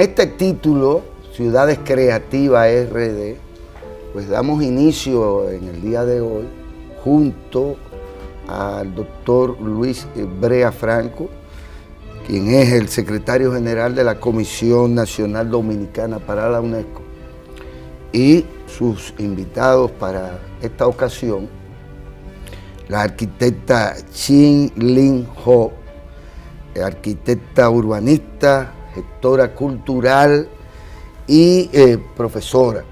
este título, Ciudades Creativas RD, pues damos inicio en el día de hoy junto al doctor Luis Brea Franco, quien es el secretario general de la Comisión Nacional Dominicana para la UNESCO, y sus invitados para esta ocasión, la arquitecta Chin Lin Ho, arquitecta urbanista, gestora cultural y profesora,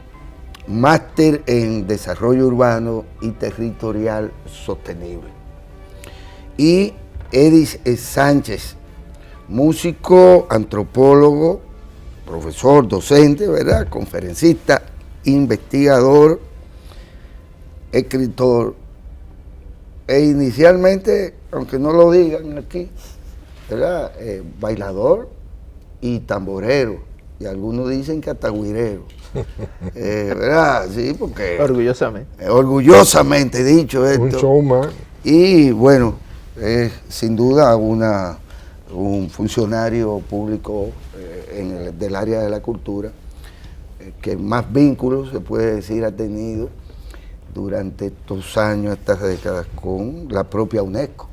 máster en desarrollo urbano y territorial sostenible. Y Edis Sánchez, músico, antropólogo, profesor, docente, ¿verdad? Conferencista, investigador, escritor, e inicialmente, aunque no lo digan aquí, ¿verdad? Bailador y tamborero, y algunos dicen que hasta güirero, ¿verdad? Sí, porque... Orgullosamente dicho esto. Un showman. Y bueno, sin duda un funcionario público del área de la cultura, que más vínculos, se puede decir, ha tenido durante estos años, estas décadas, con la propia UNESCO.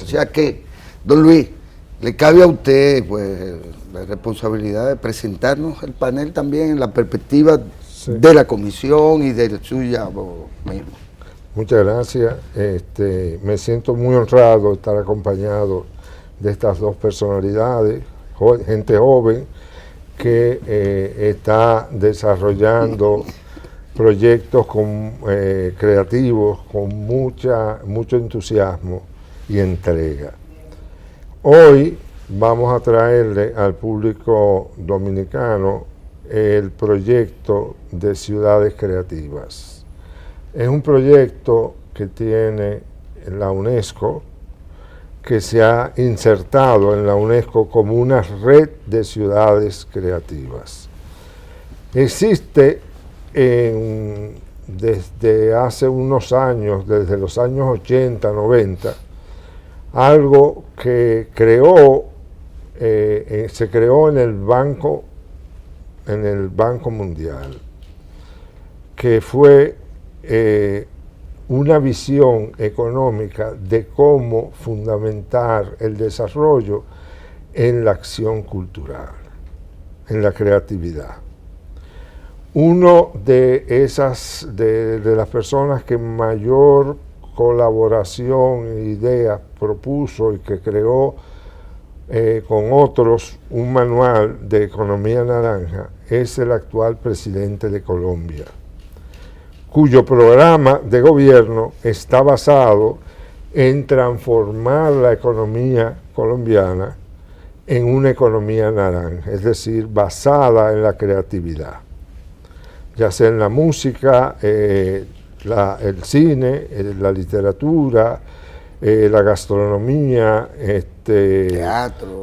O sea que, don Luis, le cabe a usted pues la responsabilidad de presentarnos el panel también en la perspectiva de la comisión y de suya mismo. Muchas gracias. Me siento muy honrado de estar acompañado de estas dos personalidades, gente joven que está desarrollando proyectos creativos con mucho entusiasmo y entrega. Hoy vamos a traerle al público dominicano el proyecto de Ciudades Creativas. Es un proyecto que tiene la UNESCO, que se ha insertado en la UNESCO como una red de ciudades creativas. Existe desde hace unos años, desde los años 80, 90, algo que se creó en el Banco Mundial, que fue una visión económica de cómo fundamentar el desarrollo en la acción cultural, en la creatividad. Uno de las personas que mayor colaboración e ideas propuso y que creó con otros un manual de economía naranja es el actual presidente de Colombia, cuyo programa de gobierno está basado en transformar la economía colombiana en una economía naranja, es decir, basada en la creatividad, ya sea en la música, el cine, la literatura, la gastronomía,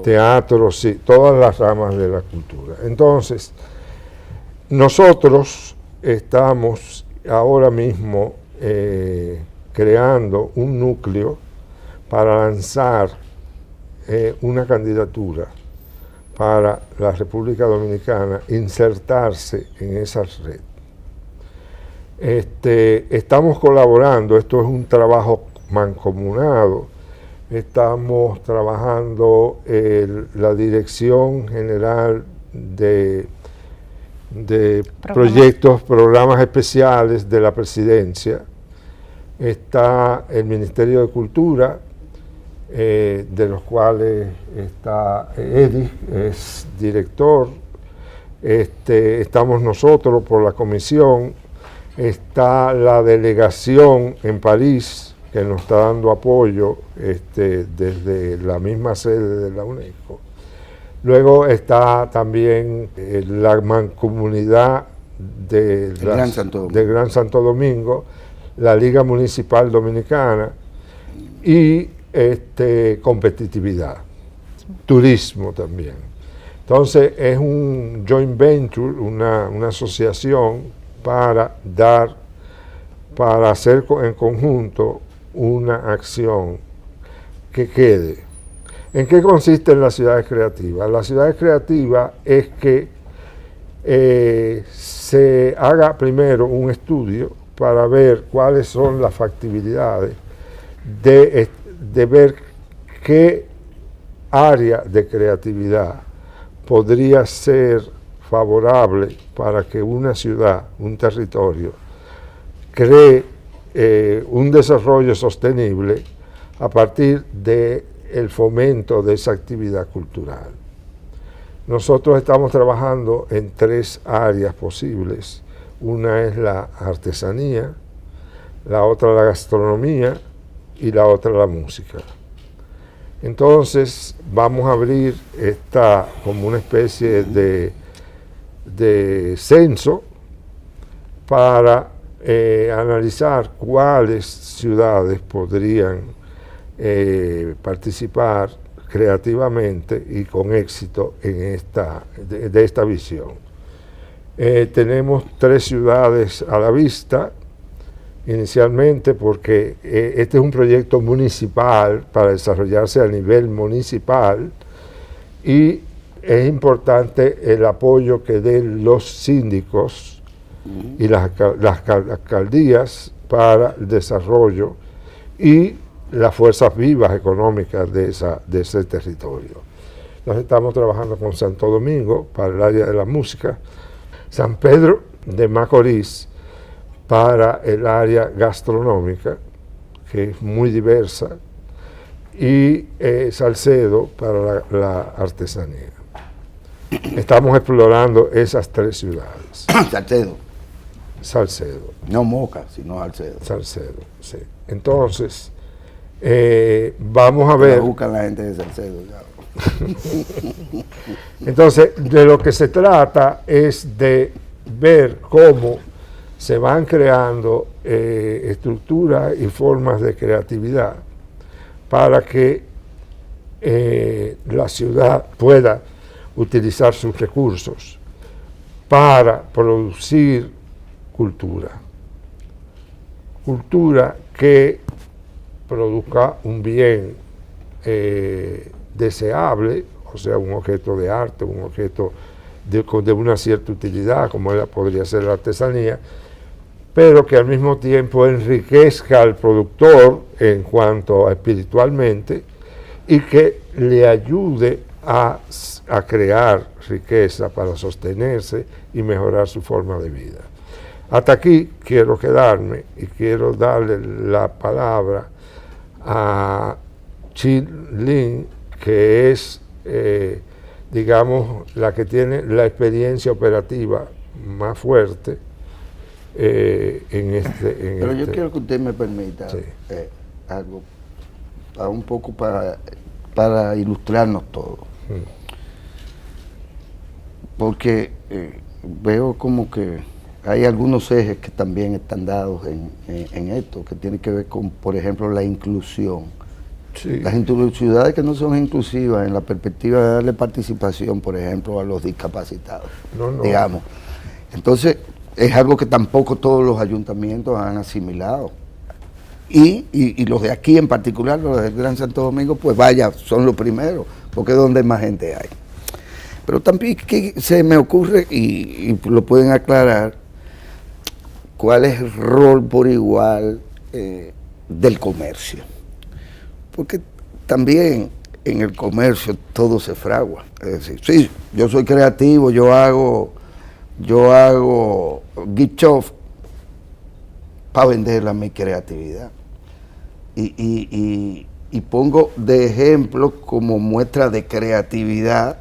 teatro, sí, todas las ramas de la cultura. Entonces, nosotros estamos ahora mismo creando un núcleo para lanzar una candidatura para la República Dominicana, insertarse en esa red. Estamos colaborando, esto es un trabajo mancomunado, estamos trabajando la Dirección General de programas especiales de la Presidencia, está el Ministerio de Cultura, de los cuales está Edis, es director, estamos nosotros por la comisión, está la delegación en París, que nos está dando apoyo desde la misma sede de la UNESCO. Luego está también la mancomunidad del Gran Santo Domingo, la Liga Municipal Dominicana y competitividad, turismo también. Entonces es un joint venture, una asociación para hacer en conjunto una acción que quede. ¿En qué consisten las ciudades creativas? Las ciudades creativas es que se haga primero un estudio para ver cuáles son las factibilidades de ver qué área de creatividad podría ser favorable para que una ciudad, un territorio, cree un desarrollo sostenible a partir del fomento de esa actividad cultural. Nosotros estamos trabajando en 3 áreas posibles. Una es la artesanía, la otra la gastronomía y la otra la música. Entonces vamos a abrir esta como una especie de censo para analizar cuáles ciudades podrían participar creativamente y con éxito en esta visión. Tenemos 3 ciudades a la vista, inicialmente porque este es un proyecto municipal para desarrollarse a nivel municipal y es importante el apoyo que den los síndicos y las alcaldías para el desarrollo y las fuerzas vivas económicas de ese territorio. Entonces estamos trabajando con Santo Domingo para el área de la música, San Pedro de Macorís para el área gastronómica, que es muy diversa, y Salcedo para la artesanía. Estamos explorando esas 3 ciudades. Salcedo. No Moca, sino Salcedo. Salcedo, sí. Entonces, vamos a ver. Buscan la gente de Salcedo ya. Entonces, de lo que se trata es de ver cómo se van creando estructuras y formas de creatividad para que la ciudad pueda utilizar sus recursos para producir cultura que produzca un bien deseable, o sea, un objeto de arte, un objeto de una cierta utilidad, como podría ser la artesanía, pero que al mismo tiempo enriquezca al productor en cuanto a espiritualmente y que le ayude a crear riqueza para sostenerse y mejorar su forma de vida. Hasta aquí quiero quedarme y quiero darle la palabra a Chi Lin, que es, digamos, la que tiene la experiencia operativa más fuerte Pero yo quiero que usted me permita sí. Algo, un poco para ilustrarnos todos. Porque veo como que hay algunos ejes que también están dados en esto, que tiene que ver con, por ejemplo, la inclusión. Sí. Las ciudades que no son inclusivas en la perspectiva de darle participación, por ejemplo, a los discapacitados, digamos. Entonces, es algo que tampoco todos los ayuntamientos han asimilado. Y los de aquí en particular, los del Gran Santo Domingo, pues vaya, son los primeros, porque es donde más gente hay. Pero también que se me ocurre, y lo pueden aclarar, cuál es el rol por igual del comercio. Porque también en el comercio todo se fragua. Es decir, sí, yo soy creativo, yo hago gift shop para venderla mi creatividad. Y pongo de ejemplo como muestra de creatividad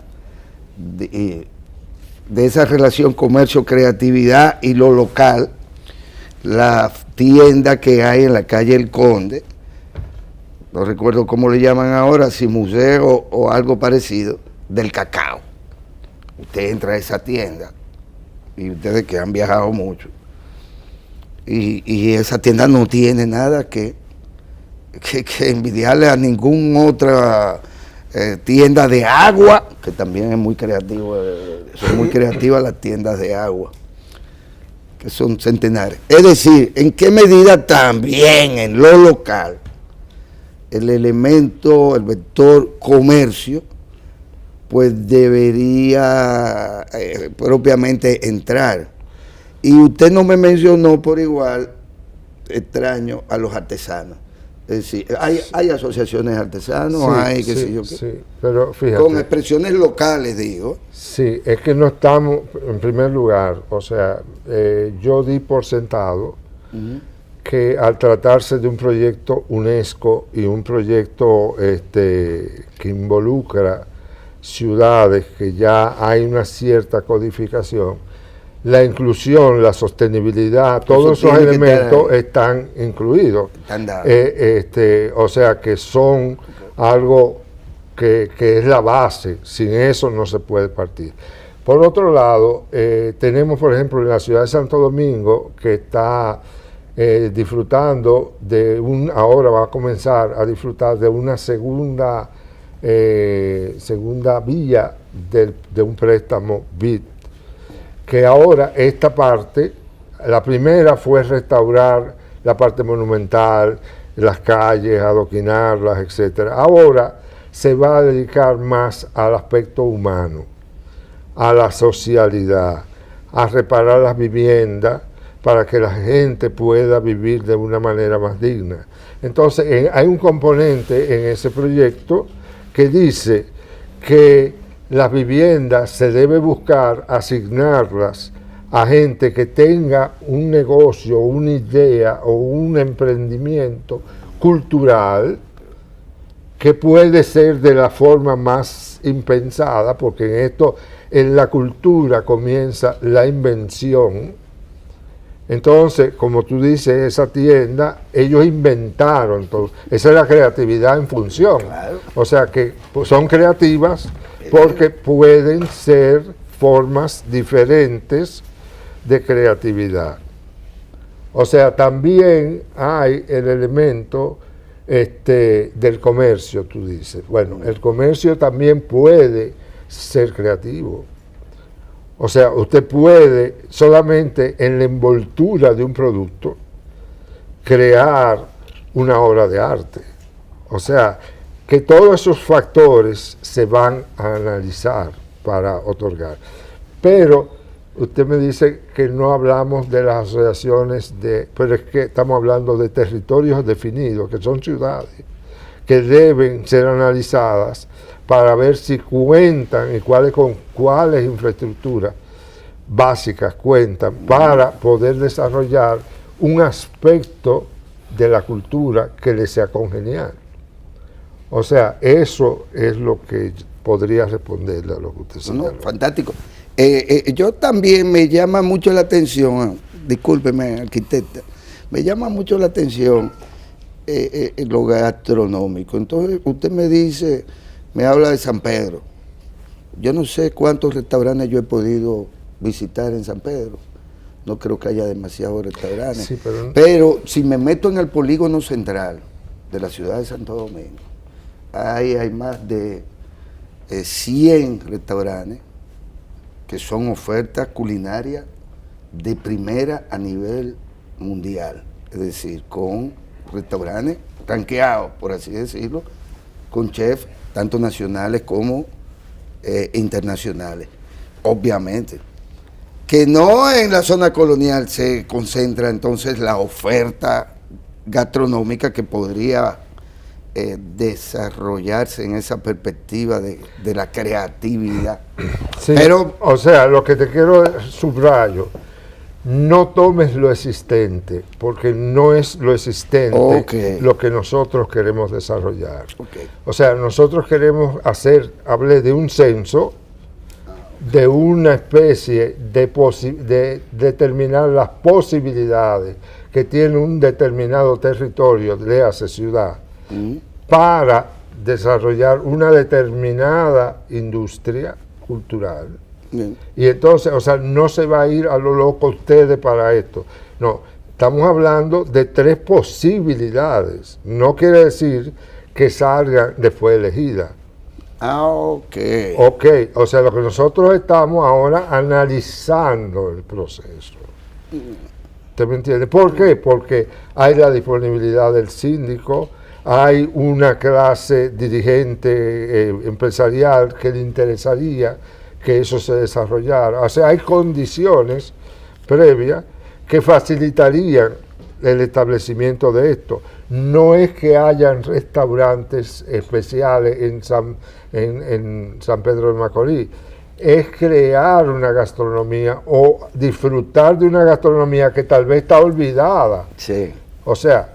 de esa relación comercio-creatividad y lo local, la tienda que hay en la calle El Conde, no recuerdo cómo le llaman ahora, si museo o algo parecido, del cacao. Usted entra a esa tienda, y ustedes que han viajado mucho, y esa tienda no tiene nada que envidiarle a ninguna otra tienda de agua, que también es muy creativo, son muy creativas las tiendas de agua, que son centenares. Es decir, ¿en qué medida también en lo local el elemento, el vector comercio, pues debería propiamente entrar. Y usted no me mencionó por igual, extraño, a los artesanos. Es decir, hay asociaciones de artesanos, Sí, hay qué sí, sé yo qué. sí, pero fíjate. Con expresiones locales, digo. Sí, es que no estamos, en primer lugar, o sea, yo di por sentado que al tratarse de un proyecto UNESCO y un proyecto que involucra ciudades, que ya hay una cierta codificación, la inclusión, la sostenibilidad, todos esos elementos están incluidos. O sea que son algo que es la base, sin eso no se puede partir. Por otro lado, tenemos por ejemplo en la ciudad de Santo Domingo, que está disfrutando ahora va a comenzar a disfrutar de una segunda vía de un préstamo BID, que ahora esta parte, la primera fue restaurar la parte monumental, las calles, adoquinarlas, etcétera. Ahora se va a dedicar más al aspecto humano, a la socialidad, a reparar las viviendas para que la gente pueda vivir de una manera más digna. Entonces, hay un componente en ese proyecto que dice que las viviendas se debe buscar asignarlas a gente que tenga un negocio, una idea o un emprendimiento cultural que puede ser de la forma más impensada, porque en la cultura comienza la invención. Entonces, como tú dices, esa tienda, ellos inventaron todo. Esa es la creatividad en función. Claro. O sea que son creativas porque pueden ser formas diferentes de creatividad. O sea, también hay el elemento del comercio, tú dices. Bueno, el comercio también puede ser creativo. O sea, usted puede solamente en la envoltura de un producto crear una obra de arte. O sea, que todos esos factores se van a analizar para otorgar. Pero usted me dice que no hablamos de las asociaciones pero es que estamos hablando de territorios definidos, que son ciudades, que deben ser analizadas para ver si cuentan y con cuáles infraestructuras básicas cuentan para poder desarrollar un aspecto de la cultura que les sea congenial. O sea, eso es lo que podría responderle a lo que usted señaló. No, fantástico. Yo también me llama mucho la atención, discúlpeme, arquitecta, me llama mucho la atención lo gastronómico. Entonces, usted me dice, me habla de San Pedro. Yo no sé cuántos restaurantes yo he podido visitar en San Pedro. No creo que haya demasiados restaurantes. Sí, pero si me meto en el polígono central de la ciudad de Santo Domingo, hay más de 100 restaurantes que son ofertas culinarias de primera a nivel mundial. Es decir, con restaurantes ranqueados, por así decirlo, con chefs tanto nacionales como internacionales. Obviamente, que no en la zona colonial se concentra entonces la oferta gastronómica que podría desarrollarse en esa perspectiva de la creatividad. Sí, pero, o sea, lo que te quiero subrayo, no tomes lo existente, porque no es lo existente lo que nosotros queremos desarrollar. O sea, nosotros queremos hablé de un censo, de una especie de determinar las posibilidades que tiene un determinado territorio, léase ciudad, para desarrollar una determinada industria cultural. Bien. Y entonces, o sea, no se va a ir a lo loco ustedes para esto. No, estamos hablando de 3 posibilidades. No quiere decir que salgan después elegidas. Ok, o sea, lo que nosotros estamos ahora analizando el proceso. ¿Usted me entiende? ¿Por qué? Porque hay la disponibilidad del síndico, hay una clase dirigente empresarial que le interesaría que eso se desarrollara. O sea, hay condiciones previas que facilitarían el establecimiento de esto. No es que hayan restaurantes especiales en San Pedro de Macorís, es crear una gastronomía o disfrutar de una gastronomía que tal vez está olvidada. Sí. O sea,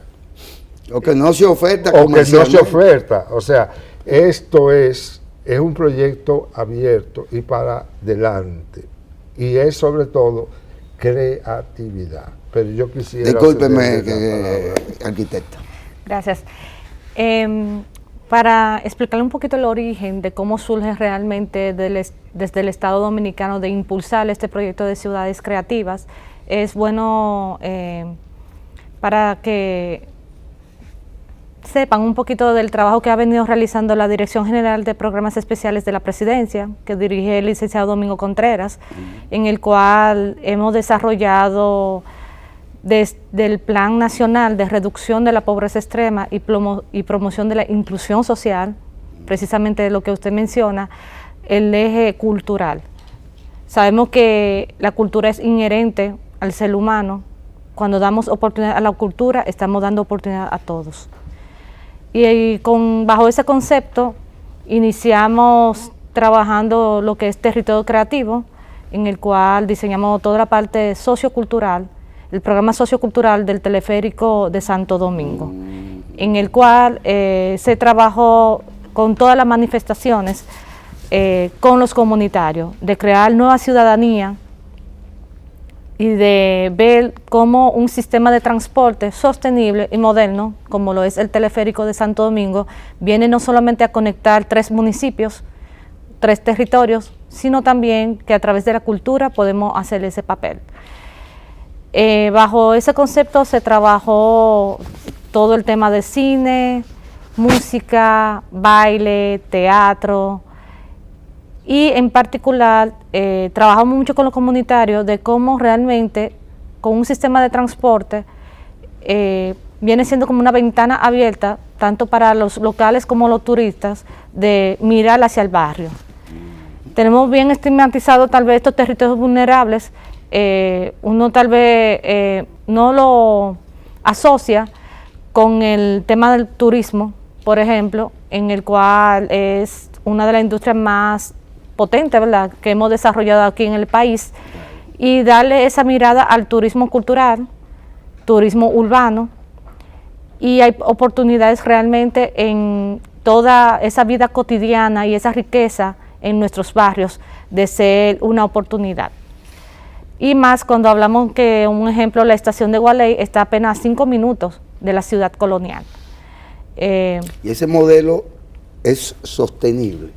o que no se oferta o que no se comercialmente. oferta. O sea, esto es un proyecto abierto y para adelante. Y es sobre todo creatividad. Pero yo quisiera... Discúlpeme, arquitecta. Gracias. Para explicarle un poquito el origen de cómo surge realmente desde el Estado Dominicano de impulsar este proyecto de ciudades creativas, es bueno para que sepan un poquito del trabajo que ha venido realizando la Dirección General de Programas Especiales de la Presidencia, que dirige el licenciado Domingo Contreras, en el cual hemos desarrollado desde el Plan Nacional de Reducción de la Pobreza Extrema y Promoción de la Inclusión Social, precisamente lo que usted menciona, el eje cultural. Sabemos que la cultura es inherente al ser humano. Cuando damos oportunidad a la cultura, estamos dando oportunidad a todos. Y bajo ese concepto, iniciamos trabajando lo que es territorio creativo, en el cual diseñamos toda la parte sociocultural, el programa sociocultural del teleférico de Santo Domingo, en el cual se trabajó con todas las manifestaciones, con los comunitarios, de crear nueva ciudadanía y de ver cómo un sistema de transporte sostenible y moderno, como lo es el teleférico de Santo Domingo, viene no solamente a conectar 3 municipios, 3 territorios, sino también que a través de la cultura podemos hacer ese papel. Bajo ese concepto se trabajó todo el tema de cine, música, baile, teatro, y en particular trabajamos mucho con los comunitarios de cómo realmente con un sistema de transporte viene siendo como una ventana abierta tanto para los locales como los turistas de mirar hacia el barrio. Tenemos bien estigmatizado tal vez estos territorios vulnerables, uno tal vez no lo asocia con el tema del turismo, por ejemplo, en el cual es una de las industrias más potentes, ¿verdad?, que hemos desarrollado aquí en el país, y darle esa mirada al turismo cultural, turismo urbano, y hay oportunidades realmente en toda esa vida cotidiana y esa riqueza en nuestros barrios de ser una oportunidad. Y más cuando hablamos que, un ejemplo, la estación de Gualey está apenas a 5 minutos de la ciudad colonial. Y ese modelo es sostenible.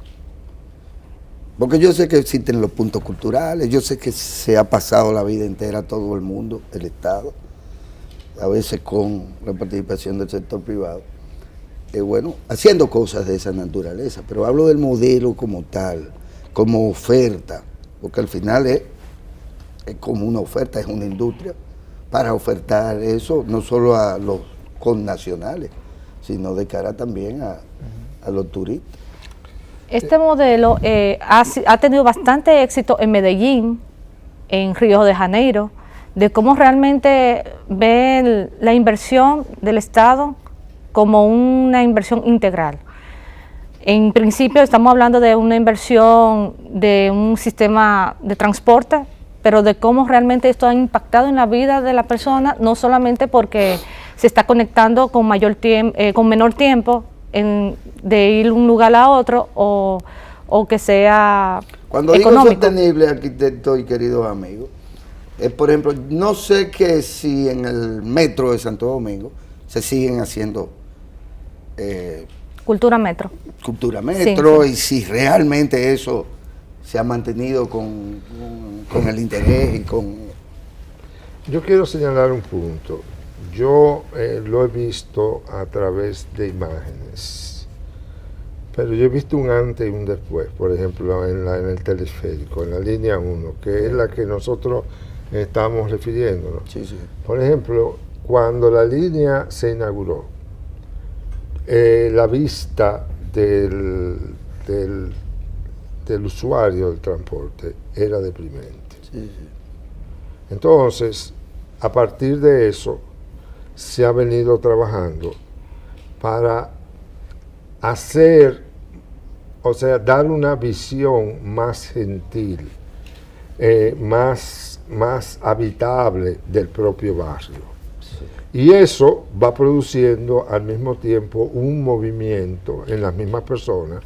Porque yo sé que existen los puntos culturales, yo sé que se ha pasado la vida entera todo el mundo, el Estado, a veces con la participación del sector privado, bueno, haciendo cosas de esa naturaleza, pero hablo del modelo como tal, como oferta, porque al final es como una oferta, es una industria para ofertar eso no solo a los connacionales, sino de cara también a los turistas. Este modelo ha tenido bastante éxito en Medellín, en Río de Janeiro, de cómo realmente ven la inversión del Estado como una inversión integral. En principio estamos hablando de una inversión de un sistema de transporte, pero de cómo realmente esto ha impactado en la vida de la persona, no solamente porque se está conectando con menor tiempo de ir de un lugar a otro o que sea Cuando económico. Digo sostenible, arquitecto y queridos amigos, por ejemplo, no sé que si en el metro de Santo Domingo se siguen haciendo Cultura Metro. Cultura Metro, Sí. Y si realmente eso se ha mantenido con el interés y con... Yo quiero señalar un punto. Yo lo he visto a través de imágenes, pero yo he visto un antes y un después, por ejemplo, en el teleférico, en la línea 1, que es la que nosotros estamos refiriéndonos. Sí, sí. Por ejemplo, cuando la línea se inauguró, la vista del usuario del transporte era deprimente. Sí. Entonces, a partir de eso, se ha venido trabajando para hacer, o sea, dar una visión más gentil, más habitable del propio barrio. Y eso va produciendo al mismo tiempo un movimiento en las mismas personas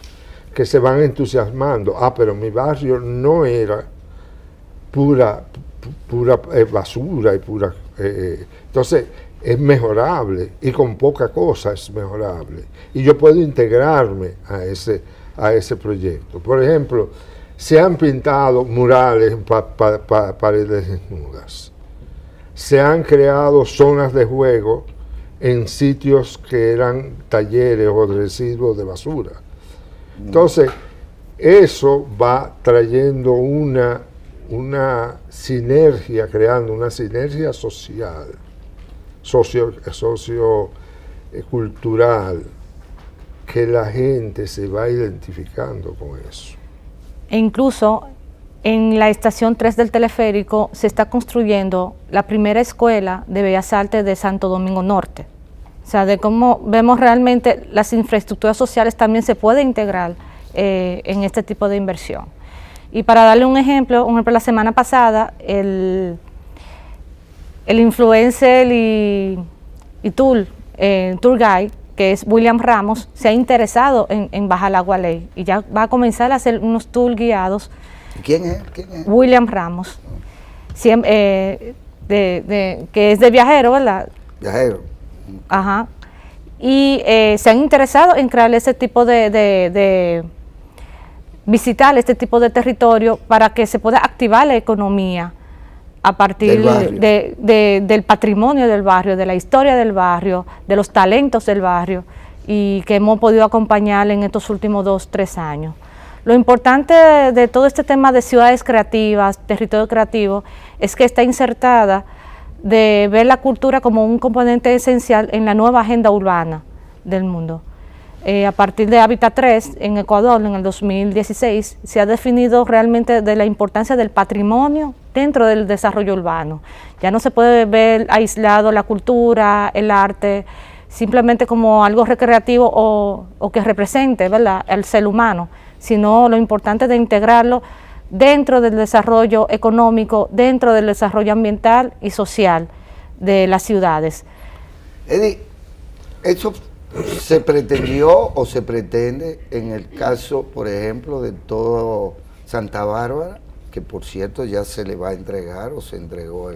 que se van entusiasmando. Pero mi barrio no era pura basura y pura... entonces, es mejorable y con poca cosa es mejorable. Y yo puedo integrarme a ese proyecto. Por ejemplo, se han pintado murales en paredes desnudas. Se han creado zonas de juego en sitios que eran talleres o residuos de basura. Entonces, eso va trayendo una sinergia, creando una sinergia social, sociocultural, que la gente se va identificando con eso. E incluso en la estación 3 del teleférico se está construyendo la primera escuela de Bellas Artes de Santo Domingo Norte. O sea, de cómo vemos realmente las infraestructuras sociales también se puede integrar en este tipo de inversión. Y para darle un ejemplo, la semana pasada el influencer y tour guide, que es William Ramos, se ha interesado en bajar la Gualey y ya va a comenzar a hacer unos tours guiados. ¿Quién es? William Ramos, que es de viajero, ¿verdad? Viajero. Ajá. Y se han interesado en crear ese tipo de visitar este tipo de territorio para que se pueda activar la economía a partir del patrimonio del barrio, de la historia del barrio, de los talentos del barrio, y que hemos podido acompañar en estos últimos 2-3 años. Lo importante de todo este tema de ciudades creativas, territorio creativo, es que está insertada de ver la cultura como un componente esencial en la nueva agenda urbana del mundo. A partir de Hábitat 3 en Ecuador en el 2016 se ha definido realmente de la importancia del patrimonio dentro del desarrollo urbano. Ya no se puede ver aislado la cultura, el arte, simplemente como algo recreativo o que represente, ¿verdad?, al ser humano, sino lo importante de integrarlo dentro del desarrollo económico, dentro del desarrollo ambiental y social de las ciudades. Eddie, eso se pretendió o se pretende en el caso, por ejemplo, de todo Santa Bárbara, que por cierto ya se le va a entregar o se entregó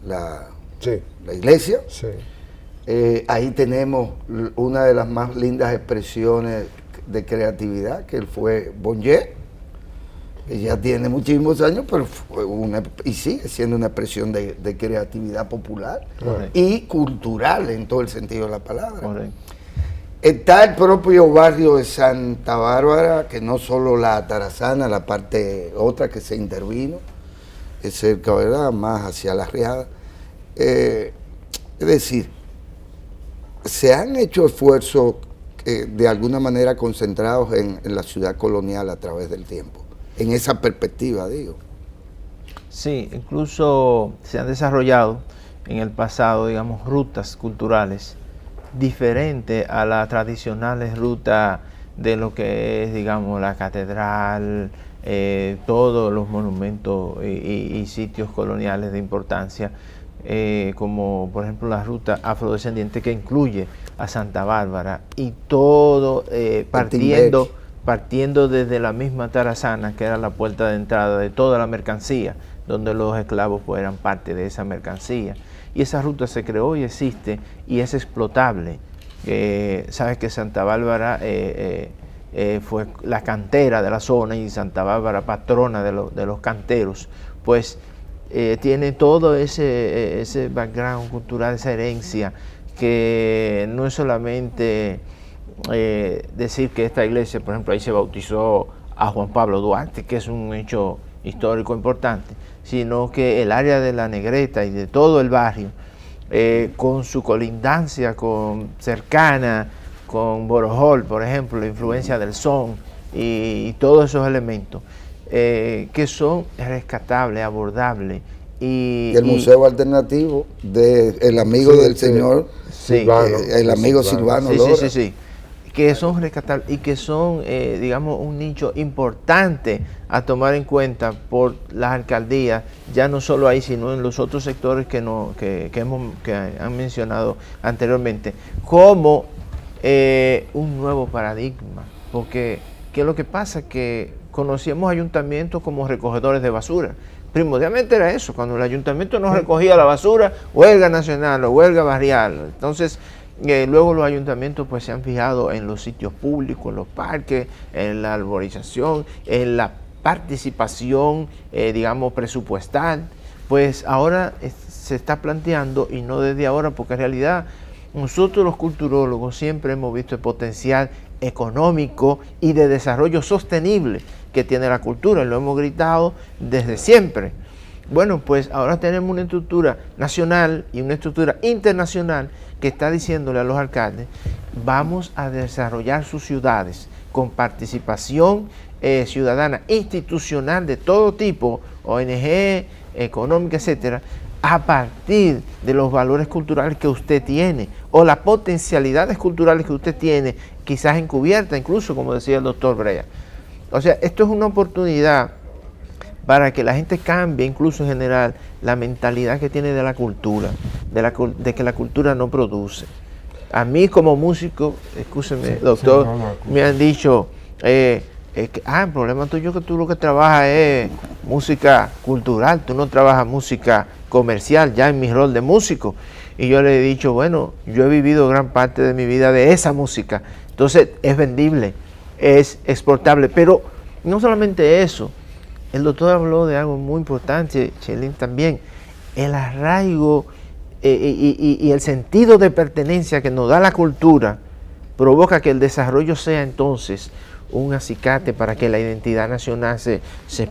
la iglesia. Sí. Ahí tenemos una de las más lindas expresiones de creatividad, que él fue Bonnier, que ya tiene muchísimos años, pero fue y sigue siendo una expresión de creatividad popular. Correcto. Y cultural en todo el sentido de la palabra. Correcto. Está el propio barrio de Santa Bárbara, que no solo la Atarazana, la parte otra que se intervino, es cerca, ¿verdad?, más hacia la Riada. Es decir, se han hecho esfuerzos de alguna manera concentrados en la ciudad colonial a través del tiempo. En esa perspectiva, digo. Sí, incluso se han desarrollado en el pasado, digamos, rutas culturales diferentes a las tradicionales rutas de lo que es, digamos, la catedral, todos los monumentos y sitios coloniales de importancia, como por ejemplo la ruta afrodescendiente que incluye a Santa Bárbara y todo partiendo desde la misma Tarazana, que era la puerta de entrada de toda la mercancía, donde los esclavos eran parte de esa mercancía. Y esa ruta se creó y existe y es explotable. Sabes que Santa Bárbara fue la cantera de la zona y Santa Bárbara patrona de los canteros, pues tiene todo ese background cultural, esa herencia, que no es solamente decir que esta iglesia, por ejemplo, ahí se bautizó a Juan Pablo Duarte, que es un hecho histórico importante, sino que el área de la Negreta y de todo el barrio, con su colindancia cercana con Borojol, por ejemplo, la influencia del son y todos esos elementos que son rescatables, abordables. Y el Museo Alternativo del amigo del señor, el amigo Silvano Lora. Sí, que son rescatables y que son, digamos, un nicho importante a tomar en cuenta por las alcaldías, ya no solo ahí, sino en los otros sectores que han mencionado anteriormente, como un nuevo paradigma. Porque, ¿qué es lo que pasa? Que conocíamos ayuntamientos como recogedores de basura. Primordialmente era eso, cuando el ayuntamiento no recogía la basura, huelga nacional o huelga barrial. Entonces, luego los ayuntamientos pues se han fijado en los sitios públicos, en los parques, en la arborización, en la participación, digamos, presupuestal. Pues ahora se está planteando, y no desde ahora, porque en realidad nosotros los culturólogos siempre hemos visto el potencial económico y de desarrollo sostenible que tiene la cultura, y lo hemos gritado desde siempre. Bueno, pues ahora tenemos una estructura nacional y una estructura internacional que está diciéndole a los alcaldes: vamos a desarrollar sus ciudades con participación ciudadana, institucional de todo tipo, ONG, económica, etcétera, a partir de los valores culturales que usted tiene o las potencialidades culturales que usted tiene, quizás encubierta, incluso, como decía el doctor Brea. O sea, esto es una oportunidad para que la gente cambie, incluso en general, la mentalidad que tiene de la cultura, de que la cultura no produce. A mí como músico, escúcheme, doctor, me han dicho, el problema tuyo es que tú lo que trabajas es música cultural, tú no trabajas música comercial, ya en mi rol de músico. Y yo le he dicho, bueno, yo he vivido gran parte de mi vida de esa música, entonces es vendible, es exportable. Pero no solamente eso, el doctor habló de algo muy importante, Chelín, también, el arraigo y el sentido de pertenencia que nos da la cultura provoca que el desarrollo sea entonces un acicate para que la identidad nacional se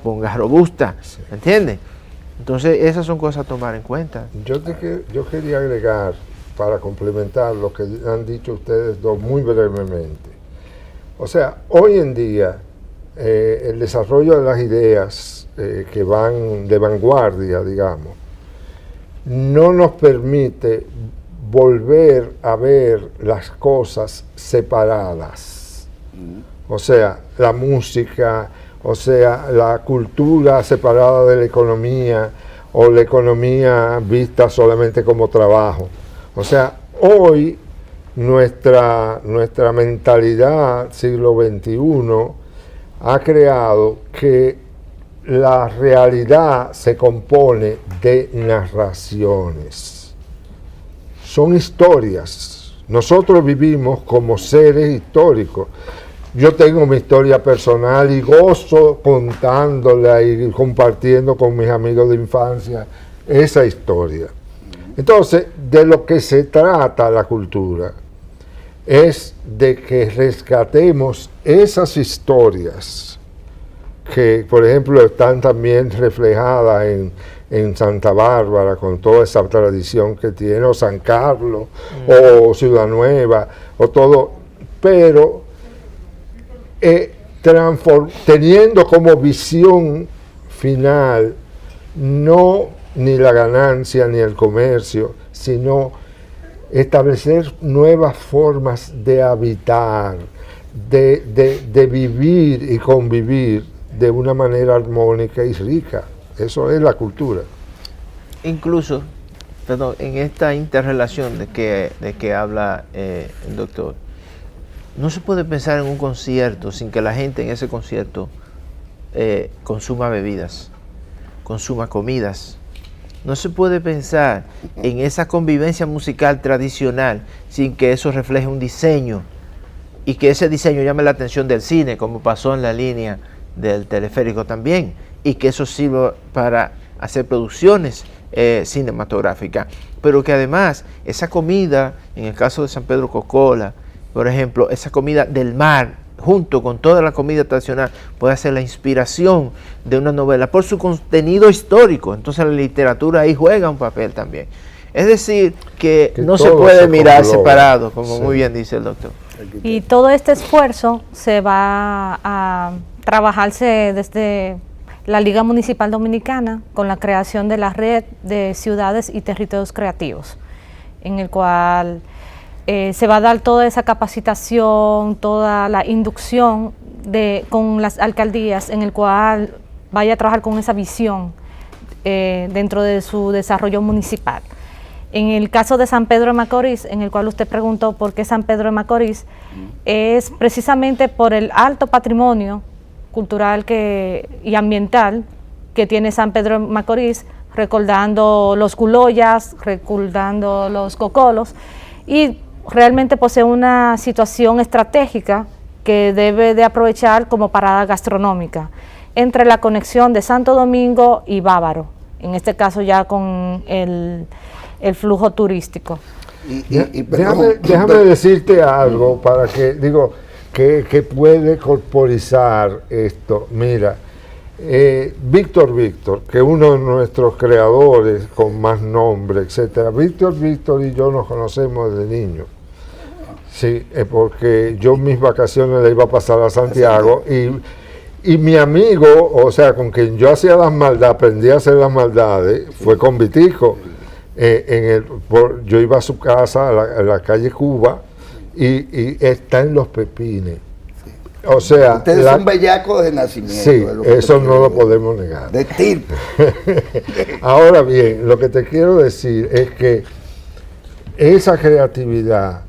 ponga robusta, ¿entiendes? Entonces esas son cosas a tomar en cuenta. Yo quería agregar, para complementar lo que han dicho ustedes dos muy brevemente. O sea, hoy en día el desarrollo de las ideas que van de vanguardia, digamos, no nos permite volver a ver las cosas separadas. O sea, la música, o sea, la cultura separada de la economía, o la economía vista solamente como trabajo. O sea, hoy nuestra mentalidad siglo XXI ha creado que la realidad se compone de narraciones. Son historias. Nosotros vivimos como seres históricos. Yo tengo mi historia personal y gozo contándola y compartiendo con mis amigos de infancia esa historia. Entonces, de lo que se trata la cultura es de que rescatemos esas historias que, por ejemplo, están también reflejadas en Santa Bárbara, con toda esa tradición que tiene, o San Carlos, o Ciudad Nueva, o todo, pero teniendo como visión final no ni la ganancia ni el comercio, sino establecer nuevas formas de habitar, de vivir y convivir de una manera armónica y rica. Eso es la cultura. Incluso, perdón, en esta interrelación de que habla el doctor, no se puede pensar en un concierto sin que la gente en ese concierto consuma bebidas, consuma comidas. No se puede pensar en esa convivencia musical tradicional sin que eso refleje un diseño y que ese diseño llame la atención del cine, como pasó en la línea del teleférico también, y que eso sirva para hacer producciones cinematográficas. Pero que además esa comida, en el caso de San Pedro Cocola, por ejemplo, esa comida del mar, junto con toda la comida tradicional, puede ser la inspiración de una novela por su contenido histórico. Entonces la literatura ahí juega un papel también. Es decir, que no se puede mirar separado, como muy bien dice el doctor. Y todo este esfuerzo se va a trabajarse desde la Liga Municipal Dominicana con la creación de la red de ciudades y territorios creativos, en el cual se va a dar toda esa capacitación, toda la inducción con las alcaldías, en el cual vaya a trabajar con esa visión dentro de su desarrollo municipal. En el caso de San Pedro de Macorís, en el cual usted preguntó por qué San Pedro de Macorís, es precisamente por el alto patrimonio cultural y ambiental que tiene San Pedro de Macorís, recordando los culoyas, recordando los cocolos, y realmente posee una situación estratégica que debe de aprovechar como parada gastronómica entre la conexión de Santo Domingo y Bávaro, en este caso ya con el flujo turístico. Déjame decirte algo para que, digo, que puede corporizar esto. Mira, Víctor, que es uno de nuestros creadores con más nombre, etcétera. Víctor y yo nos conocemos desde niños. Sí, porque yo mis vacaciones le iba a pasar a Santiago y mi amigo, o sea, con quien yo hacía las maldades, aprendí a hacer las maldades, fue con Vitico. Yo iba a su casa, a la calle Cuba, y está en Los Pepines. Sí. O sea, ustedes son bellacos de nacimiento. Sí, eso no lo podemos negar. De tipo. Ahora bien, lo que te quiero decir es que esa creatividad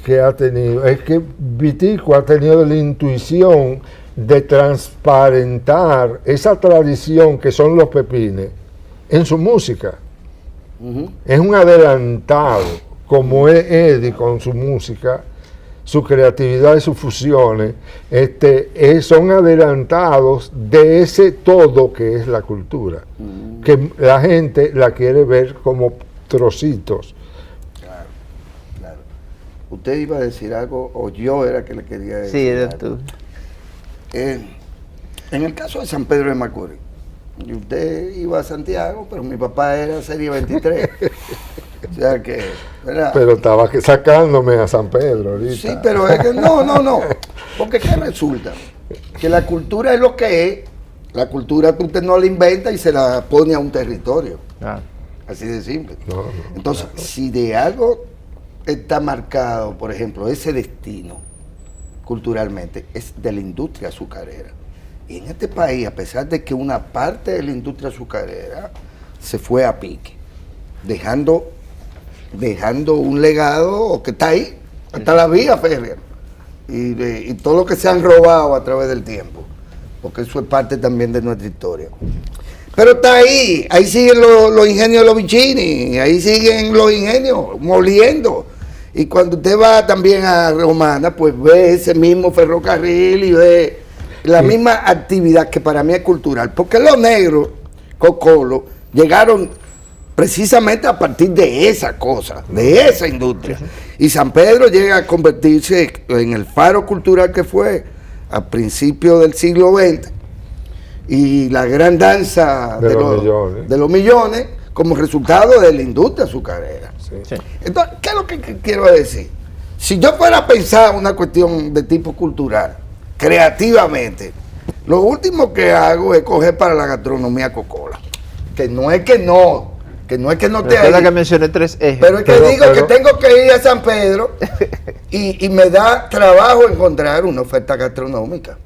que ha tenido, es que Vitico ha tenido la intuición de transparentar esa tradición que son los pepines en su música. Es un adelantado, como es Eddie con su música, su creatividad y sus fusiones, son adelantados de ese todo que es la cultura, que la gente la quiere ver como trocitos. Claro. Usted iba a decir algo, o yo era que le quería decir. Sí, era algo. tú. En el caso de San Pedro de Macorís, y usted iba a Santiago, pero mi papá era serie 23. O sea que, ¿verdad? Pero estaba sacándome a San Pedro ahorita. Sí, pero es que no. Porque ¿qué resulta? Que la cultura es lo que es. La cultura usted no la inventa y se la pone a un territorio. Así de simple. No, Entonces, si de algo está marcado, por ejemplo, ese destino culturalmente, es de la industria azucarera. Y en este país, a pesar de que una parte de la industria azucarera se fue a pique, dejando un legado que está ahí, hasta la vía férrea, y todo lo que se han robado a través del tiempo, porque eso es parte también de nuestra historia. Pero está ahí siguen los ingenios de los Vicini, ahí siguen los ingenios moliendo. Y cuando usted va también a Romana, pues ve ese mismo ferrocarril y ve la misma actividad que para mí es cultural. Porque los negros, Cocolo, llegaron precisamente a partir de esa cosa, de esa industria. Y San Pedro llega a convertirse en el faro cultural que fue a principios del siglo XX. Y la gran danza de los millones como resultado de la industria azucarera. Sí. Entonces, ¿qué es lo que quiero decir? Si yo fuera a pensar una cuestión de tipo cultural, creativamente, lo último que hago es coger para la gastronomía Cocola. Que no es que no te Es la que mencioné 3 ejes. pero es que digo que tengo que ir a San Pedro y me da trabajo encontrar una oferta gastronómica.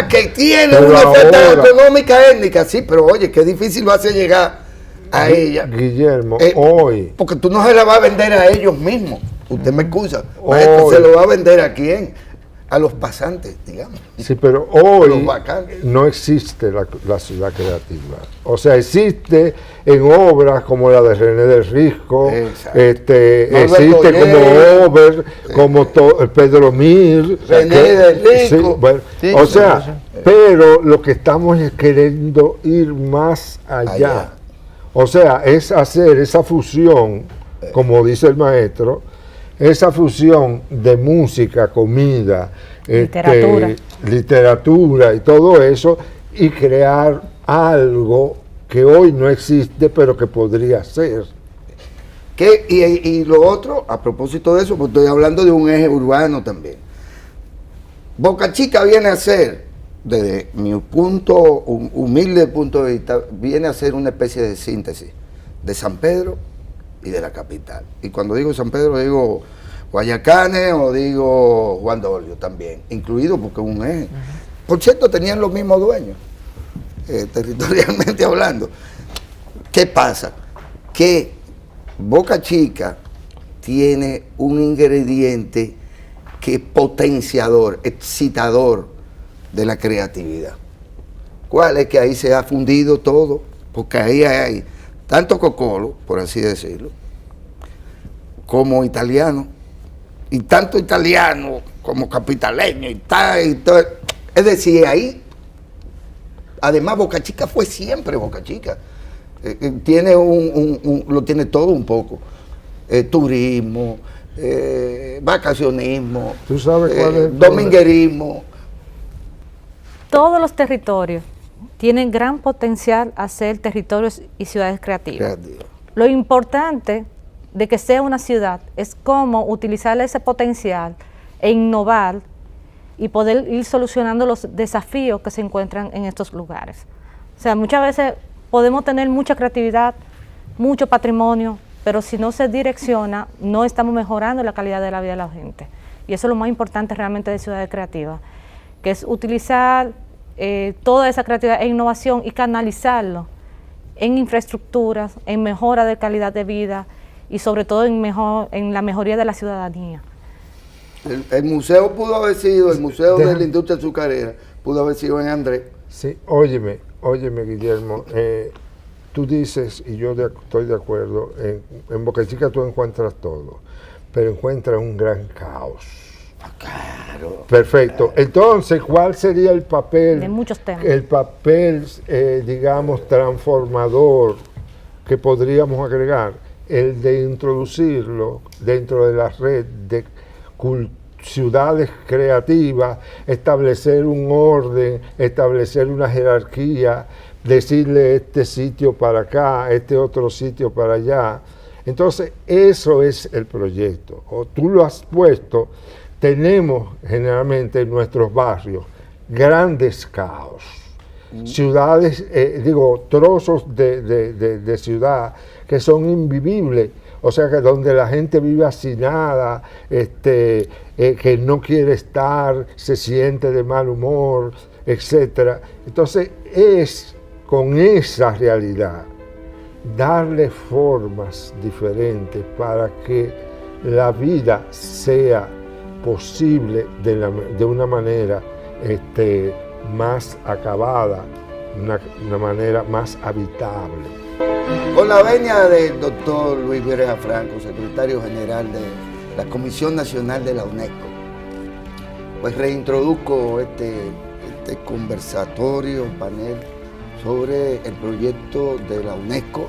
Que tiene pero una oferta ahora, gastronómica étnica, sí, pero oye, qué difícil va a ser llegar a ella. Guillermo, hoy. Porque tú no se la vas a vender a ellos mismos. Usted me excusa. Maestro, ¿se lo va a vender a quién? A los pasantes, digamos. Sí, pero hoy no existe la ciudad creativa. O sea, existe en obras como la de René del Risco, existe como Ober, como Pedro Mir, René del Risco. Sí, bueno, o sea, pero lo que estamos es queriendo ir más allá. O sea, es hacer esa fusión, como dice el maestro, esa fusión de música, comida, literatura y todo eso, y crear algo que hoy no existe, pero que podría ser. Y lo otro, a propósito de eso, pues estoy hablando de un eje urbano también. Boca Chica viene a ser, desde mi humilde punto de vista, viene a ser una especie de síntesis de San Pedro y de la capital. Y cuando digo San Pedro, digo Guayacanes o digo Juan Dolio también, incluido porque un eje. Por cierto, tenían los mismos dueños, territorialmente hablando. ¿Qué pasa? Que Boca Chica tiene un ingrediente que es potenciador, excitador de la creatividad. ¿Cuál es? Que ahí se ha fundido todo, porque ahí hay tanto cocolo, por así decirlo, como italiano, y tanto italiano como capitaleño, y todo. Es decir, ahí, además Boca Chica fue siempre Boca Chica. Tiene lo tiene todo un poco. Turismo, vacacionismo, ¿Tú sabes cuál es el dominguerismo. Todos los territorios tienen gran potencial a ser territorios y ciudades creativas. Lo importante de que sea una ciudad es cómo utilizar ese potencial e innovar y poder ir solucionando los desafíos que se encuentran en estos lugares. O sea, muchas veces podemos tener mucha creatividad, mucho patrimonio, pero si no se direcciona, no estamos mejorando la calidad de la vida de la gente. Y eso es lo más importante realmente de Ciudades Creativas, que es utilizar toda esa creatividad e innovación y canalizarlo en infraestructuras, en mejora de calidad de vida y sobre todo en la mejoría de la ciudadanía. El museo pudo haber sido, el Museo de la Industria Azucarera, pudo haber sido en Andrés. Sí, óyeme, Guillermo, tú dices, y yo estoy de acuerdo, en Boca Chica tú encuentras todo, pero encuentras un gran caos. Claro. Perfecto. Entonces, ¿cuál sería el papel? De muchos temas. El papel, digamos, transformador que podríamos agregar, el de introducirlo dentro de la red de ciudades creativas, establecer un orden, establecer una jerarquía, decirle este sitio para acá, este otro sitio para allá. Entonces, eso es el proyecto. O tú lo has puesto. Tenemos generalmente en nuestros barrios grandes caos, ciudades, trozos de ciudad que son invivibles, o sea que donde la gente vive hacinada, que no quiere estar, se siente de mal humor, etc. Entonces es con esa realidad darle formas diferentes para que la vida sea posible de una manera más acabada, una manera más habitable. Con la venia del doctor Luis Viereja Franco, secretario general de la Comisión Nacional de la UNESCO, pues reintroduzco este conversatorio, panel sobre el proyecto de la UNESCO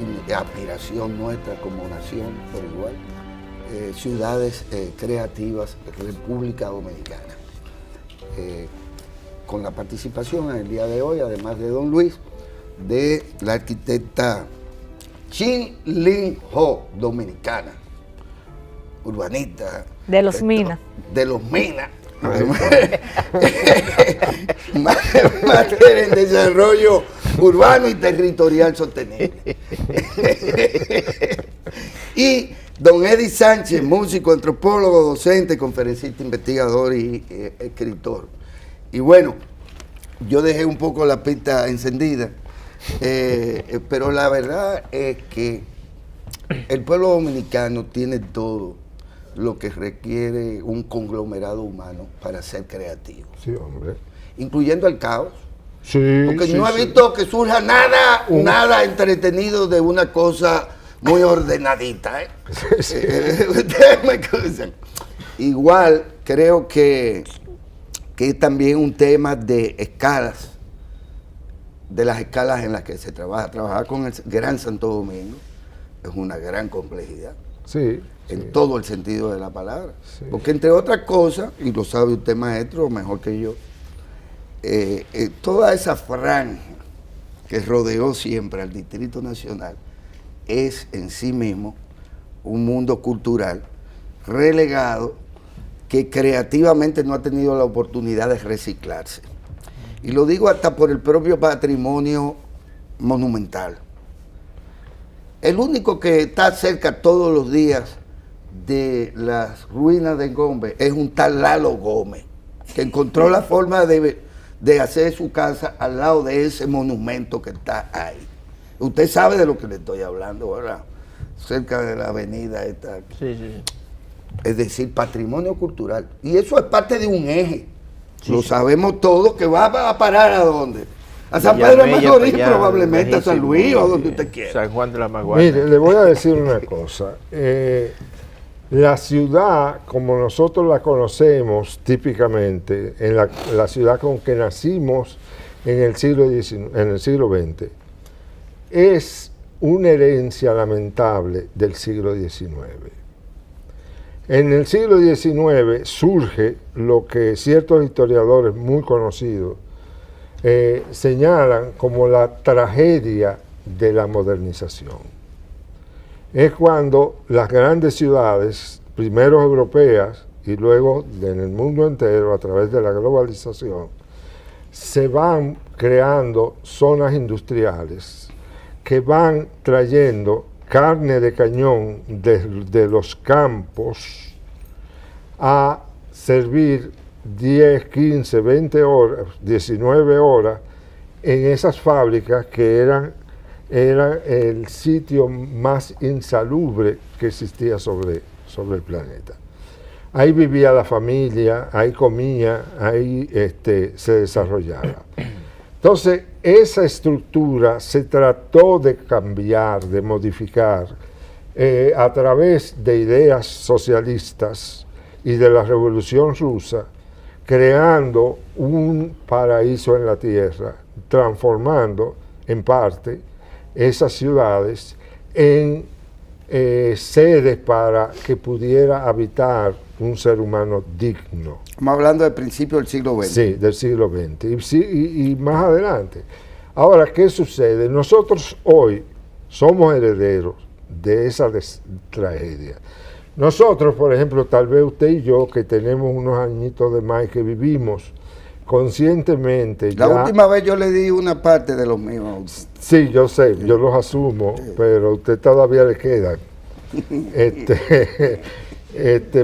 y de aspiración nuestra como nación por igual. Ciudades creativas, República Dominicana, con la participación en el día de hoy, además de don Luis, de la arquitecta Chin Lin Ho, dominicana, urbanista. De los Minas. De los Minas. Máster en desarrollo urbano y territorial sostenible. Y don Eddie Sánchez, músico, antropólogo, docente, conferencista, investigador y escritor. Y bueno, yo dejé un poco la pista encendida, pero la verdad es que el pueblo dominicano tiene todo lo que requiere un conglomerado humano para ser creativo. Sí, hombre. Incluyendo el caos. Sí, porque sí, no he visto que surja nada entretenido de una cosa muy ordenadita, ¿eh? Sí. Ustedes me excusan. Igual creo que es también un tema de escalas, de las escalas en las que se trabaja. Trabajar con el Gran Santo Domingo es una gran complejidad. Sí. En todo el sentido de la palabra. Sí. Porque entre otras cosas, y lo sabe usted maestro mejor que yo, toda esa franja que rodeó siempre al Distrito Nacional es en sí mismo un mundo cultural relegado que creativamente no ha tenido la oportunidad de reciclarse. Y lo digo hasta por el propio patrimonio monumental. El único que está cerca todos los días de las ruinas de Gómez es un tal Lalo Gómez, que encontró la forma de hacer su casa al lado de ese monumento que está ahí. Usted sabe de lo que le estoy hablando, ¿verdad? Cerca de la avenida esta. Sí, sí. Es decir, patrimonio cultural. Y eso es parte de un eje. Sí, lo sabemos todos, que va a parar ¿a dónde? A San Pedro de Macorís, probablemente a San Luis o donde usted quiera. San Juan de la Maguana. Mire, le voy a decir una cosa. La ciudad, como nosotros la conocemos típicamente, en la ciudad con que nacimos en el siglo XX, es una herencia lamentable del siglo XIX. En el siglo XIX surge lo que ciertos historiadores muy conocidos señalan como la tragedia de la modernización. Es cuando las grandes ciudades, primero europeas y luego en el mundo entero a través de la globalización, se van creando zonas industriales que van trayendo carne de cañón de los campos a servir 10, 15, 20 horas, 19 horas en esas fábricas que eran el sitio más insalubre que existía sobre el planeta. Ahí vivía la familia, ahí comía, ahí se desarrollaba. Entonces, esa estructura se trató de cambiar, de modificar a través de ideas socialistas y de la Revolución Rusa, creando un paraíso en la tierra, transformando en parte esas ciudades en sedes para que pudiera habitar un ser humano digno. Estamos hablando del principio del siglo XX. Sí, del siglo XX y más adelante. Ahora, ¿qué sucede? Nosotros hoy somos herederos de esa tragedia. Nosotros, por ejemplo, tal vez usted y yo, que tenemos unos añitos de más, que vivimos conscientemente. La última vez yo le di una parte de los míos. Sí, yo sé, yo los asumo, pero a usted todavía le queda.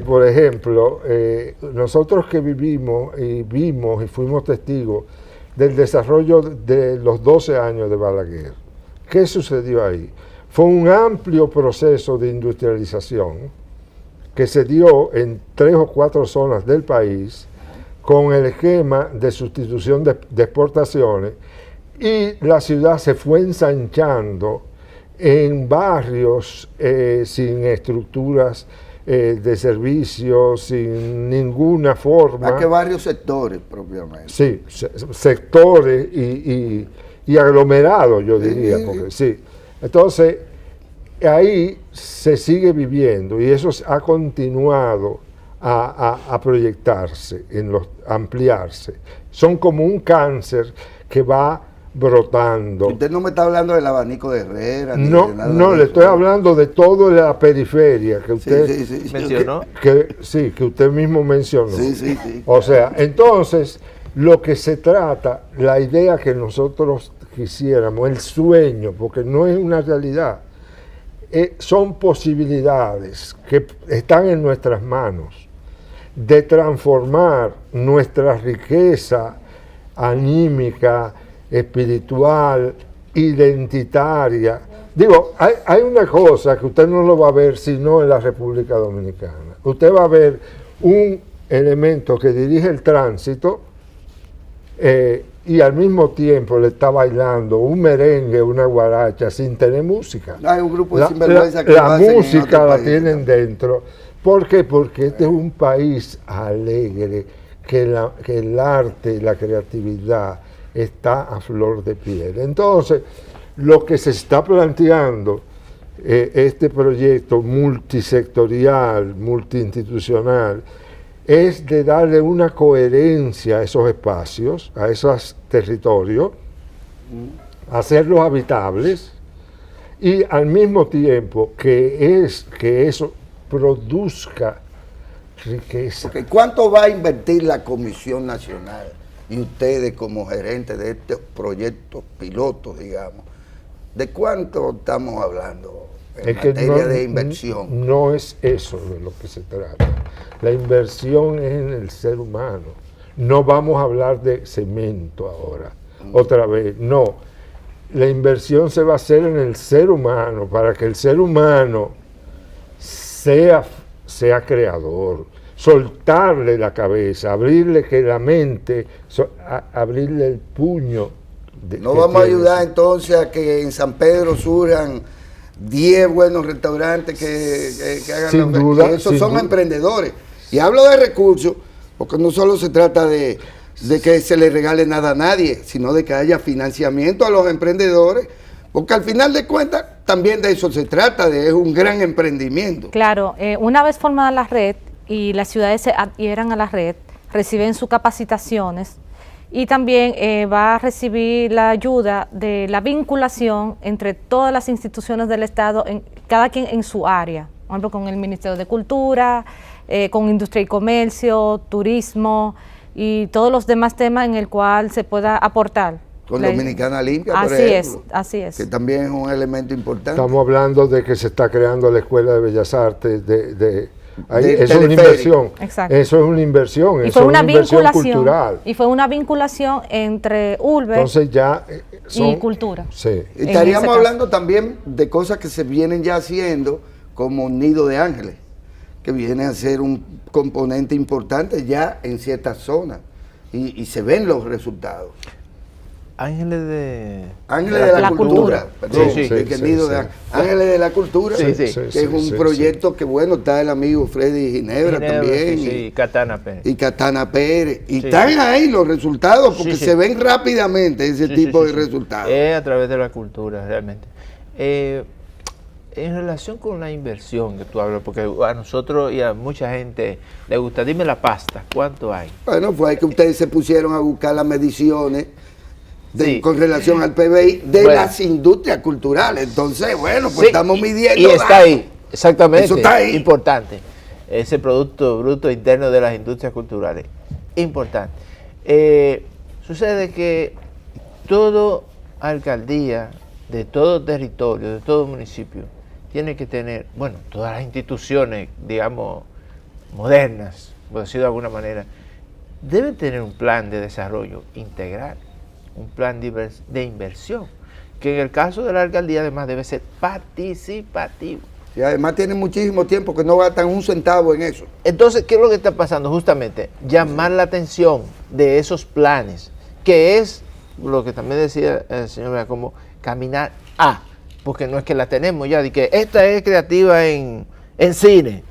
Por ejemplo, nosotros que vivimos y vimos y fuimos testigos del desarrollo de los 12 años de Balaguer. ¿Qué sucedió ahí? Fue un amplio proceso de industrialización que se dio en 3 o 4 zonas del país con el esquema de sustitución de exportaciones, y la ciudad se fue ensanchando en barrios sin estructuras de servicios, sin ninguna forma. ¿A qué varios sectores propiamente? Sí, sectores y aglomerados, yo diría, porque sí. Entonces, ahí se sigue viviendo y eso ha continuado a proyectarse, ampliarse. Son como un cáncer que va brotando. Usted no me está hablando del abanico de Herrera. No, le estoy hablando de toda la periferia que usted mencionó. Que usted mismo mencionó. Sí. O sea, entonces, lo que se trata, la idea que nosotros quisiéramos, el sueño, porque no es una realidad, son posibilidades que están en nuestras manos de transformar nuestra riqueza anímica, espiritual, identitaria. Digo, hay una cosa que usted no lo va a ver sino en la República Dominicana. Usted va a ver un elemento que dirige el tránsito y al mismo tiempo le está bailando un merengue, una guaracha, sin tener música. Hay un grupo de sinvergüenza que la música la tienen dentro. ¿Por qué? Porque este es un país alegre, que el arte y la creatividad está a flor de piel. Entonces, lo que se está planteando, este proyecto multisectorial, multiinstitucional, es de darle una coherencia a esos espacios, a esos territorios, hacerlos habitables y al mismo tiempo que eso produzca riqueza. Porque ¿cuánto va a invertir la Comisión Nacional y ustedes como gerentes de estos proyectos pilotos, digamos? ¿De cuánto estamos hablando en materia de inversión? No es eso de lo que se trata. La inversión es en el ser humano. No vamos a hablar de cemento ahora, otra vez, no. La inversión se va a hacer en el ser humano, para que el ser humano sea creador, soltarle la cabeza, abrirle que la mente, abrirle el puño. No vamos a ayudar entonces a que en San Pedro surjan 10 buenos restaurantes que hagan sin duda, esos son emprendedores. Y hablo de recursos, porque no solo se trata de que se le regale nada a nadie, sino de que haya financiamiento a los emprendedores, porque al final de cuentas también de eso se trata, es un gran emprendimiento. Claro, una vez formada la red y las ciudades se adhieran a la red, reciben sus capacitaciones y también va a recibir la ayuda de la vinculación entre todas las instituciones del Estado, cada quien en su área, por ejemplo con el Ministerio de Cultura, con Industria y Comercio, Turismo y todos los demás temas en el cual se pueda aportar. Con Dominicana Limpia, por ejemplo. Así es. Que también es un elemento importante. Estamos hablando de que se está creando la Escuela de Bellas Artes, eso es una inversión. Exacto. Eso es una inversión, y eso fue es una una inversión vinculación cultural. Y fue una vinculación entre urbe Entonces ya y cultura. Sí. Y estaríamos hablando también de cosas que se vienen ya haciendo, como Nido de Ángeles, que viene a ser un componente importante ya en ciertas zonas y se ven los resultados. Ángeles de la Cultura, perdón, Sí, Nido de Ángeles de la Cultura, Sí, que es un proyecto que bueno, está el amigo Freddy Ginebra también, y Catana Pérez. y Catana Pérez, y están ahí los resultados, porque se ven rápidamente ese tipo de resultados. Es a través de la cultura, realmente. En relación con la inversión que tú hablas, porque a nosotros y a mucha gente le gusta, dime la pasta, ¿cuánto hay? Bueno, fue que ustedes se pusieron a buscar las mediciones con relación al PBI de las industrias culturales. Entonces, bueno, pues estamos midiendo. Y está ahí, exactamente. Eso está ahí. Importante. Ese Producto Bruto Interno de las industrias culturales. Importante. Sucede que toda alcaldía, de todo territorio, de todo municipio, tiene que tener, bueno, todas las instituciones, digamos, modernas, por decirlo de alguna manera, deben tener un plan de desarrollo integral, un plan de inversión, que en el caso de la alcaldía además debe ser participativo. Y además tienen muchísimo tiempo que no gastan un centavo en eso. Entonces, ¿qué es lo que está pasando? Justamente, llamar la atención de esos planes, que es lo que también decía el señor, como caminar porque no es que la tenemos ya, de que esta es creativa en cine,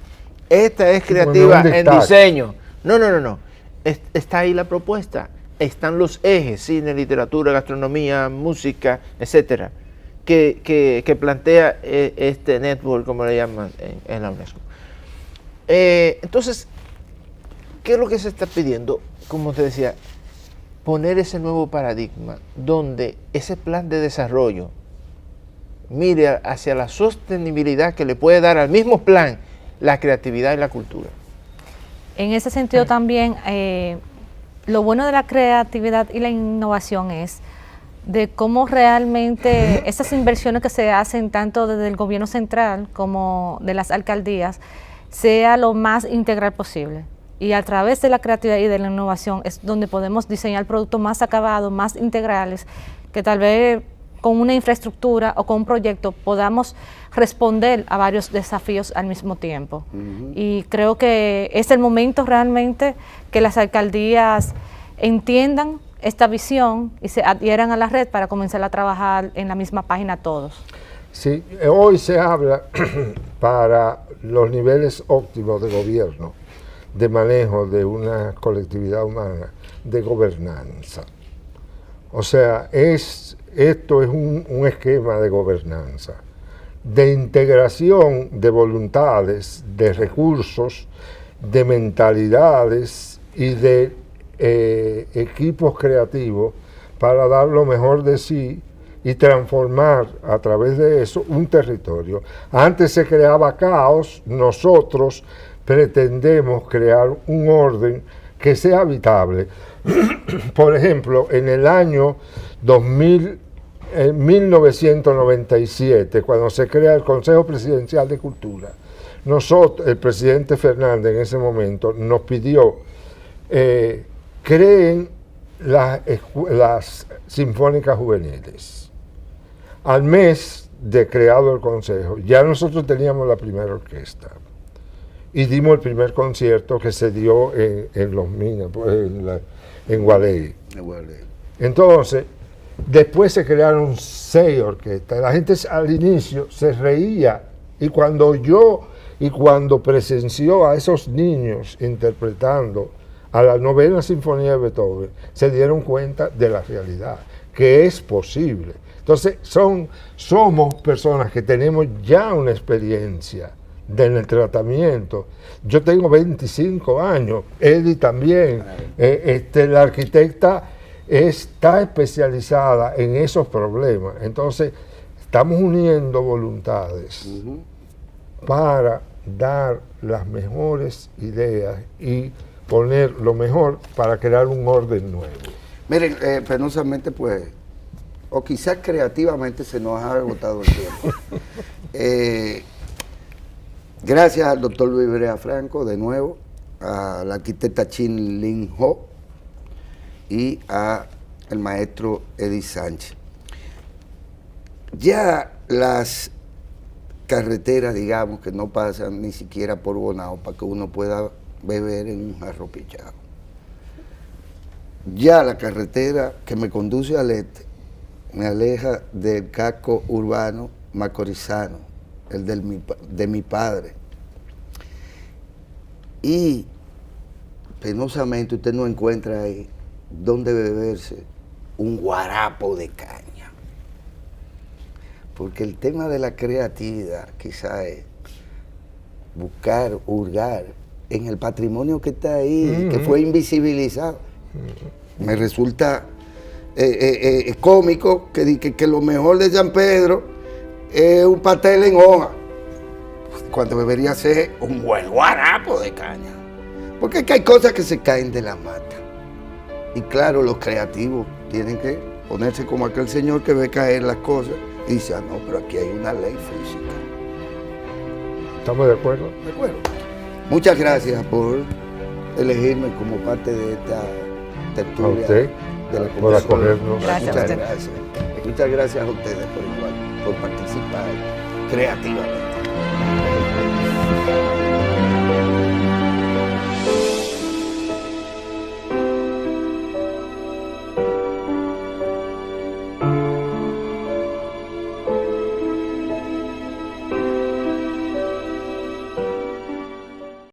esta es creativa en diseño. No. Está ahí la propuesta. Están los ejes, cine, literatura, gastronomía, música, etcétera, que plantea este network, como le llaman en la UNESCO. Entonces, ¿qué es lo que se está pidiendo? Como te decía, poner ese nuevo paradigma donde ese plan de desarrollo mire hacia la sostenibilidad que le puede dar al mismo plan la creatividad y la cultura. En ese sentido también, lo bueno de la creatividad y la innovación es de cómo realmente esas inversiones que se hacen tanto desde el gobierno central como de las alcaldías sea lo más integral posible. Y a través de la creatividad y de la innovación es donde podemos diseñar productos más acabados, más integrales, que tal vez con una infraestructura o con un proyecto podamos responder a varios desafíos al mismo tiempo. Y creo que es el momento realmente que las alcaldías entiendan esta visión y se adhieran a la red para comenzar a trabajar en la misma página todos. Sí, hoy se habla para los niveles óptimos de gobierno, de manejo de una colectividad humana, de gobernanza. O sea, esto es un esquema de gobernanza, de integración de voluntades, de recursos, de mentalidades y de equipos creativos para dar lo mejor de sí y transformar a través de eso un territorio. Antes se creaba caos, nosotros pretendemos crear un orden que sea habitable. Por ejemplo, en el año 1997, cuando se crea el Consejo Presidencial de Cultura, nosotros, el presidente Fernández en ese momento nos pidió creen las sinfónicas juveniles. Al mes de creado el consejo, ya nosotros teníamos la primera orquesta y dimos el primer concierto que se dio en Los Minas, en Gualey. Entonces, después se crearon 6 orquestas. La gente al inicio se reía y cuando presenció a esos niños interpretando a la 9ª Sinfonía de Beethoven, se dieron cuenta de la realidad, que es posible. Entonces, somos personas que tenemos ya una experiencia en el tratamiento. Yo tengo 25 años, Eddie también. La arquitecta está especializada en esos problemas. Entonces, estamos uniendo voluntades para dar las mejores ideas y poner lo mejor para crear un orden nuevo. Miren, penosamente, pues, o quizás creativamente se nos ha agotado el tiempo. Gracias al doctor Luis Brea Franco, de nuevo, a la arquitecta Chin Lin Ho y al maestro Eddie Sánchez. Ya las carreteras, digamos, que no pasan ni siquiera por Bonao para que uno pueda beber en un jarro pichado. Ya la carretera que me conduce al este me aleja del casco urbano macorizano, el de mi padre. Y penosamente usted no encuentra ahí donde beberse un guarapo de caña. Porque el tema de la creatividad quizá es buscar, hurgar en el patrimonio que está ahí, que fue invisibilizado. Me resulta cómico que lo mejor de San Pedro es un pastel en hoja, cuando debería ser un buen guarapo de caña. Porque es que hay cosas que se caen de la mata. Y claro, los creativos tienen que ponerse como aquel señor que ve caer las cosas y dice, no, pero aquí hay una ley física. ¿Estamos de acuerdo? De acuerdo. Muchas gracias por elegirme como parte de esta tertulia de la conversación. Por acogernos. Gracias. Muchas gracias. Muchas gracias a ustedes por igual, por participar creativamente.